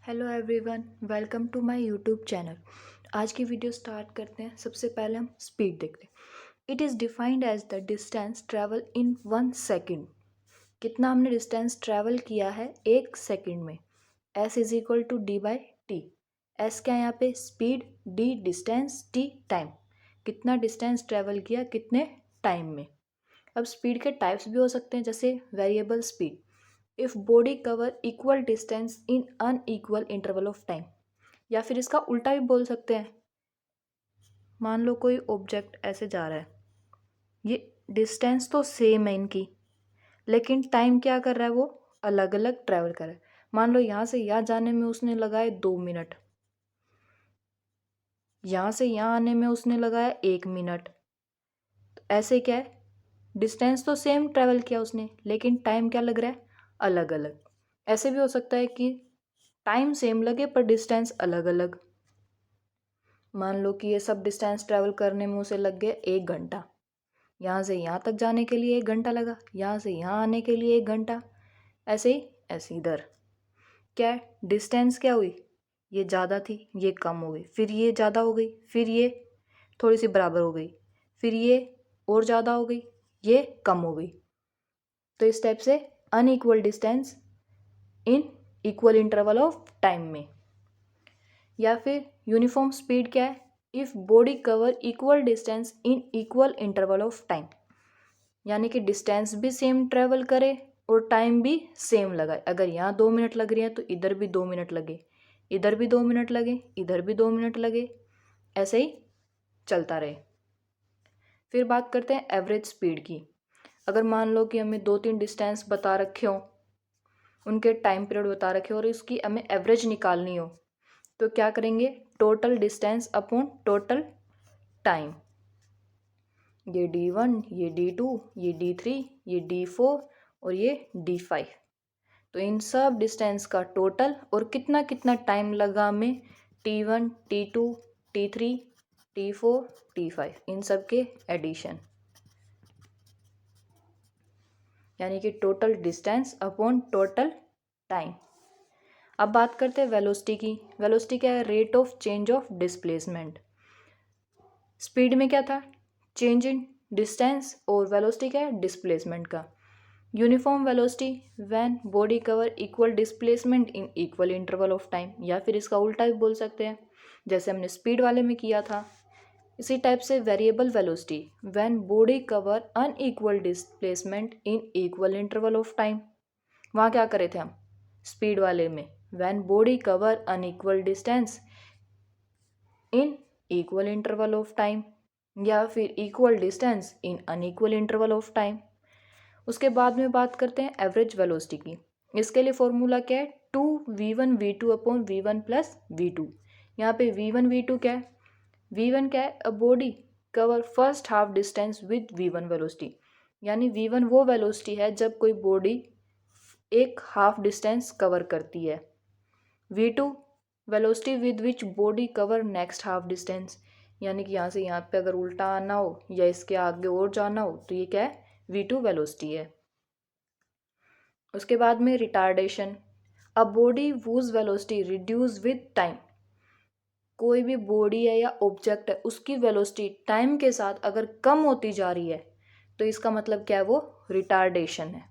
Hello everyone, welcome to my YouTube channel. आज की video start करते हैं। सबसे पहले हम स्पीड देखते हैं। It is defined as the distance travel in 1 second. कितना हमने डिस्टेंस ट्रैवल किया है 1 सेकेंड में। S is equal to D by T. S क्या है यहाँ पे? Speed. D distance, T time. कितना डिस्टेंस ट्रैवल किया कितने टाइम में। अब स्पीड के टाइप्स भी हो सकते हैं, जैसे variable speed. If body cover equal distance in unequal interval of time. या फिर इसका उल्टा भी बोल सकते हैं। मान लो कोई ऑब्जेक्ट ऐसे जा रहा है, ये डिस्टेंस तो सेम है इनकी, लेकिन टाइम क्या कर रहा है, वो अलग अलग ट्रैवल कर रहा है। मान लो यहाँ से यहाँ जाने में उसने लगाए 2 मिनट, यहाँ से यहाँ आने में उसने लगाया 1 मिनट। तो ऐसे क्या है, डिस्टेंस तो सेम ट्रैवल किया उसने, लेकिन टाइम क्या लग रहा है, अलग अलग। ऐसे भी हो सकता है कि टाइम सेम लगे पर डिस्टेंस अलग अलग। मान लो कि ये सब डिस्टेंस ट्रैवल करने में उसे लग गया 1 घंटा। यहाँ से यहाँ तक जाने के लिए 1 घंटा लगा, यहाँ से यहाँ आने के लिए 1 घंटा। ऐसे ही ऐसे इधर क्या है, डिस्टेंस क्या हुई, ये ज़्यादा थी ये कम हो गई, फिर ये ज़्यादा हो गई, फिर ये थोड़ी सी बराबर हो गई, फिर ये और ज़्यादा हो गई, ये कम हो गई। तो इस टाइप से unequal distance in equal interval of time में। या फिर यूनिफॉर्म स्पीड क्या है, if body cover equal distance in equal interval of time. यानी कि डिस्टेंस भी सेम ट्रेवल करे और टाइम भी सेम लगाए। अगर यहाँ 2 मिनट लग रही है तो इधर भी 2 मिनट लगे, इधर भी 2 मिनट लगे, इधर भी 2 मिनट लगे, ऐसे ही चलता रहे। फिर बात करते हैं एवरेज स्पीड की। अगर मान लो कि हमें 2-3 डिस्टेंस बता रखे हो, उनके टाइम पीरियड बता रखे हो और इसकी हमें एवरेज निकालनी हो, तो क्या करेंगे, total distance upon total time. ये D1, ये D2, ये D3, ये D4 और ये D5। तो इन सब डिस्टेंस का टोटल और कितना कितना टाइम लगा हमें, T1, T2, T3, T4, T5, इन सब के एडिशन, यानी कि total distance upon total time. अब बात करते हैं वेलोसिटी की। वेलोसिटी क्या है, rate of change of displacement. Speed में क्या था, चेंज इन डिस्टेंस, और वेलोसिटी क्या है, डिस्प्लेसमेंट का। Uniform velocity when body cover equal displacement in equal interval of time. या फिर इसका उल्टा भी बोल सकते हैं, जैसे हमने स्पीड वाले में किया था। इसी टाइप से variable velocity when body cover unequal displacement in equal interval of time. वहाँ क्या करे थे हम स्पीड वाले में, when body cover unequal distance in equal interval of time, या फिर equal distance in unequal interval of time. उसके बाद में बात करते हैं एवरेज वेलोसिटी की। इसके लिए फॉर्मूला क्या है, 2v1v2 upon v1 plus v2। यहाँ पे v1 v2 क्या है, v1 क्या है, a body cover first half distance with v1 velocity. यानी v1 वो वेलोसिटी है जब कोई बॉडी एक हाफ डिस्टेंस कवर करती है। v2 velocity with which body cover next half distance. यानी कि यहाँ से यहाँ पे अगर उल्टा आना हो या इसके आगे और जाना हो तो ये क्या है, v2 वेलोसिटी है। उसके बाद में retardation, a body whose velocity reduce with time. कोई भी बॉडी है या ऑब्जेक्ट है, उसकी वेलोसिटी टाइम के साथ अगर कम होती जा रही है तो इसका मतलब क्या है, वो रिटार्डेशन है।